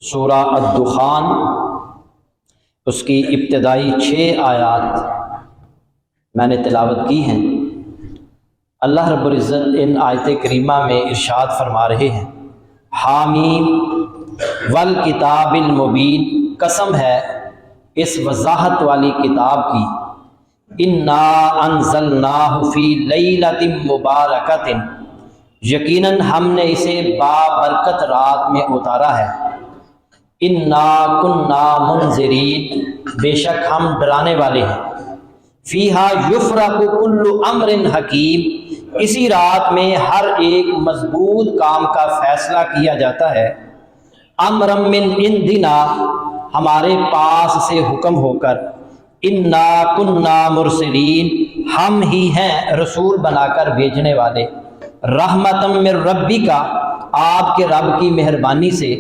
سورہ الدخان، اس کی ابتدائی 6 آیات میں نے تلاوت کی ہیں۔ اللہ رب العزت ان آیت کریمہ میں ارشاد فرما رہے ہیں، حامیم والکتاب المبین، قسم ہے اس وضاحت والی کتاب کی، انا انزلناہ فی لیلۃ مبارکۃ، یقیناً ہم نے اسے بابرکت رات میں اتارا ہے، انا کنا منذرین، بے شک ہم ڈرانے والے ہیں، فیہا یفرق کل امر حکیم، اسی رات میں ہر ایک مضبوط کام کا فیصلہ کیا جاتا ہے، امرا من عندنا، ہمارے پاس سے حکم ہو کر، انا کنا مرسلین، ہم ہی ہیں رسول بنا کر بھیجنے والے، رحمتا من ربک، آپ کے رب کی مہربانی سے،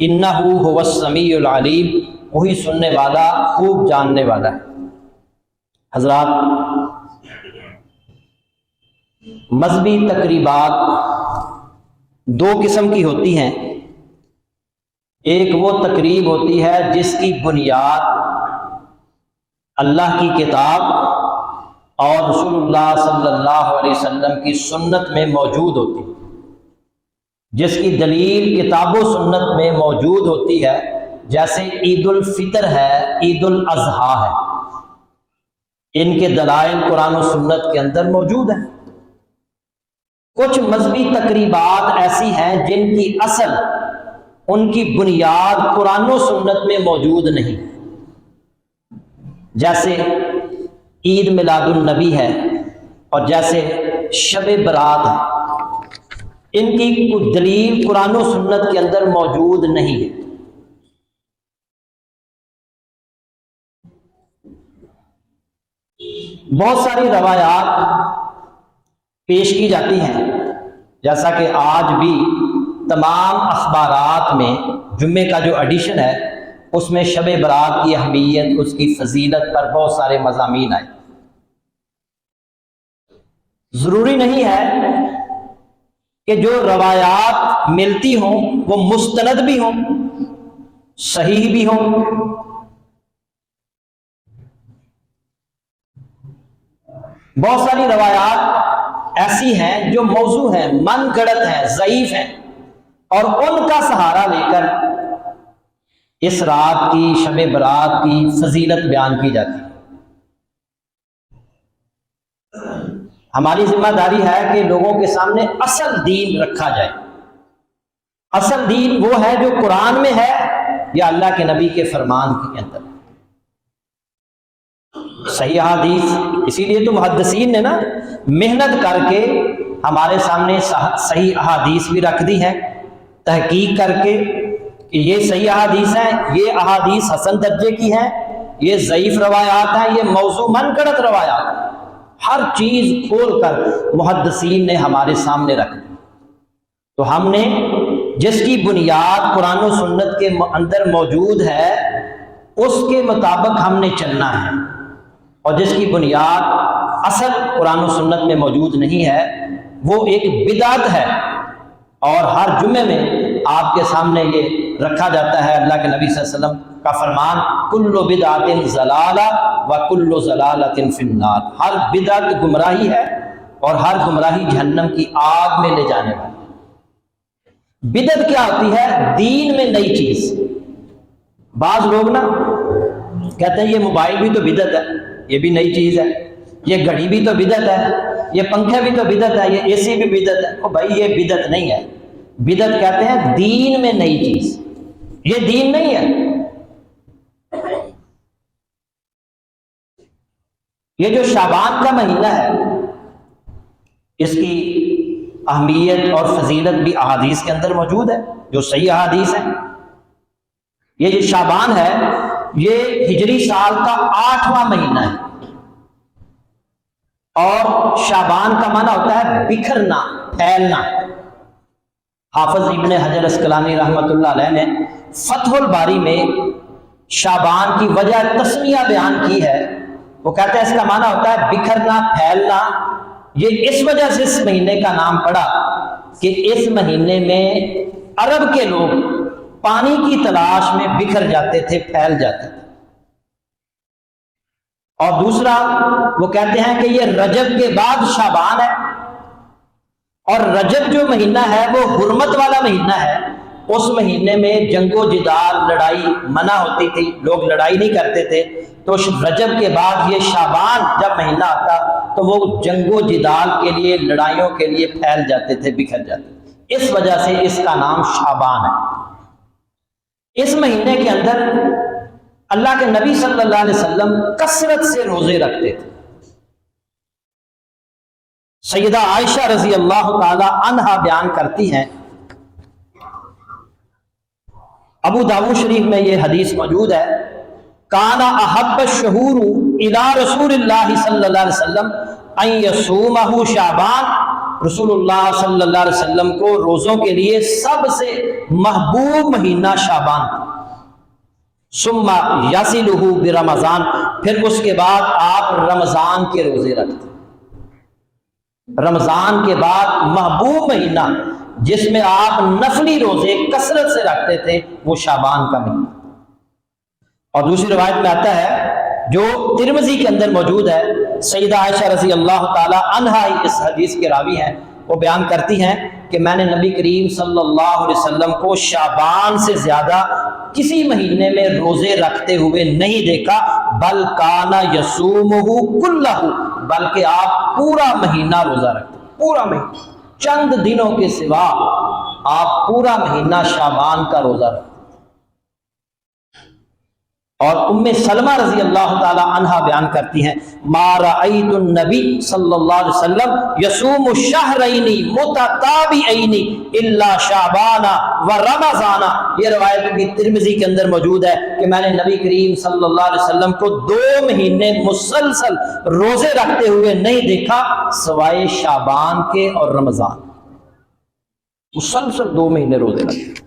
انہ هو السمیع العلیم، وہی سننے والا خوب جاننے والا ہے۔ حضرات، مذہبی تقریبات 2 قسم کی ہوتی ہیں۔ ایک وہ تقریب ہوتی ہے جس کی بنیاد اللہ کی کتاب اور رسول اللہ صلی اللہ علیہ وسلم کی سنت میں موجود ہوتی ہے، جس کی دلیل کتاب و سنت میں موجود ہوتی ہے، جیسے عید الفطر ہے، عید الاضحیٰ ہے، ان کے دلائل قرآن و سنت کے اندر موجود ہیں۔ کچھ مذہبی تقریبات ایسی ہیں جن کی اصل، ان کی بنیاد قرآن و سنت میں موجود نہیں، جیسے عید میلاد النبی ہے اور جیسے شب برات ہے، ان کی کوئی دلیل قرآن و سنت کے اندر موجود نہیں ہے۔ بہت ساری روایات پیش کی جاتی ہیں، جیسا کہ آج بھی تمام اخبارات میں جمعے کا جو ایڈیشن ہے اس میں شب برات کی اہمیت، اس کی فضیلت پر بہت سارے مضامین آئے۔ ضروری نہیں ہے کہ جو روایات ملتی ہوں وہ مستند بھی ہوں، صحیح بھی ہوں۔ بہت ساری روایات ایسی ہیں جو موضوع ہیں، من گھڑت ہیں، ضعیف ہیں، اور ان کا سہارا لے کر اس رات کی، شب برات کی فضیلت بیان کی جاتی ہے۔ ہماری ذمہ داری ہے کہ لوگوں کے سامنے اصل دین رکھا جائے۔ اصل دین وہ ہے جو قرآن میں ہے یا اللہ کے نبی کے فرمان کے اندر۔ صحیح احادیث، اسی لیے تو محدثین نے نا محنت کر کے ہمارے سامنے صحیح احادیث بھی رکھ دی ہیں، تحقیق کر کے کہ یہ صحیح احادیث ہیں، یہ احادیث حسن درجے کی ہیں، یہ ضعیف روایات ہیں، یہ موضوع من گھڑت روایات ہیں، ہر چیز کھول کر محدثین نے ہمارے سامنے رکھ دی۔ تو ہم نے جس کی بنیاد قرآن و سنت کے اندر موجود ہے اس کے مطابق ہم نے چلنا ہے، اور جس کی بنیاد اصل قرآن و سنت میں موجود نہیں ہے وہ ایک بدعت ہے، اور ہر جمعے میں آپ کے سامنے یہ رکھا جاتا ہے اللہ کے نبی صلی اللہ علیہ وسلم کا فرمان، کل بدعت ضلالہ وکل ضلالۃ فی النار، ہر بدعت گمراہی ہے اور ہر گمراہی جہنم کی آگ میں لے جانے والی۔ بدعت کیا ہوتی ہے؟ دین میں نئی چیز۔ بعض لوگ نا کہتے ہیں یہ موبائل بھی تو بدعت ہے، یہ بھی نئی چیز ہے، یہ گھڑی بھی تو بدعت ہے، یہ پنکھے بھی تو بدعت ہے، یہ اے سی بھی بدعت ہے۔ او بھائی، یہ بدعت نہیں ہے۔ بدعت کہتے ہیں دین میں نئی چیز، یہ دین نہیں ہے۔ یہ جو شعبان کا مہینہ ہے اس کی اہمیت اور فضیلت بھی احادیث کے اندر موجود ہے، جو صحیح احادیث ہیں۔ یہ جو شعبان ہے یہ ہجری سال کا 8واں مہینہ ہے، اور شعبان کا معنی ہوتا ہے بکھرنا، پھیلنا۔ حافظ ابن حجر اسقلانی رحمۃ اللہ علیہ نے فتح الباری میں شعبان کی وجہ تسمیہ بیان کی ہے۔ وہ کہتے ہیں اس کا معنی ہوتا ہے بکھرنا، پھیلنا۔ یہ اس وجہ سے اس مہینے کا نام پڑا کہ اس مہینے میں عرب کے لوگ پانی کی تلاش میں بکھر جاتے تھے، پھیل جاتے تھے۔ اور دوسرا وہ کہتے ہیں کہ یہ رجب کے بعد شعبان ہے، اور رجب جو مہینہ ہے وہ حرمت والا مہینہ ہے، اس مہینے میں جنگ و جدال، لڑائی منع ہوتی تھی، لوگ لڑائی نہیں کرتے تھے۔ تو رجب کے بعد یہ شعبان جب مہینہ آتا تو وہ جنگ و جدال کے لیے، لڑائیوں کے لیے پھیل جاتے تھے، بکھر جاتے تھے، اس وجہ سے اس کا نام شعبان ہے۔ اس مہینے کے اندر اللہ کے نبی صلی اللہ علیہ وسلم کثرت سے روزے رکھتے تھے۔ سیدہ عائشہ رضی اللہ تعالی عنہا بیان کرتی ہیں، ابو داؤد شریف میں یہ حدیث موجود ہے، کانا احب الشہور الی رسول اللہ صلی اللہ علیہ وسلم ان یصومہ شعبان، رسول اللہ صلی اللہ علیہ وسلم کو روزوں کے لیے سب سے محبوب مہینہ شعبان تھا۔ ثم یصلہ برمضان، پھر اس کے بعد آپ رمضان کے روزے رکھتے۔ رمضان کے بعد محبوب مہینہ جس میں آپ نفلی روزے کثرت سے رکھتے تھے وہ شعبان کا مہینہ۔ اور دوسری روایت میں آتا ہے جو ترمذی کے اندر موجود ہے، سیدہ عائشہ رضی اللہ تعالی عنہا اس حدیث کے راوی ہیں، وہ بیان کرتی ہیں کہ میں نے نبی کریم صلی اللہ علیہ وسلم کو شعبان سے زیادہ کسی مہینے میں روزے رکھتے ہوئے نہیں دیکھا، بل کانا یصومہ کلہ، بلکہ آپ پورا مہینہ روزہ رکھتے، پورا مہینہ، چند دنوں کے سوا آپ پورا مہینہ شعبان کا روزہ رکھتے۔ اور ام سلمہ رضی اللہ تعالی عنہا بیان کرتی ہیں، ما رأیت النبی صلی اللہ علیہ وسلم یصوم الشہرین متتابعین الا شعبان و رمضان۔ یہ روایت بھی ترمذی کے اندر موجود ہے کہ میں نے نبی کریم صلی اللہ علیہ وسلم کو 2 مہینے مسلسل روزے رکھتے ہوئے نہیں دیکھا سوائے شعبان کے اور رمضان، مسلسل 2 مہینے روزے رکھتے۔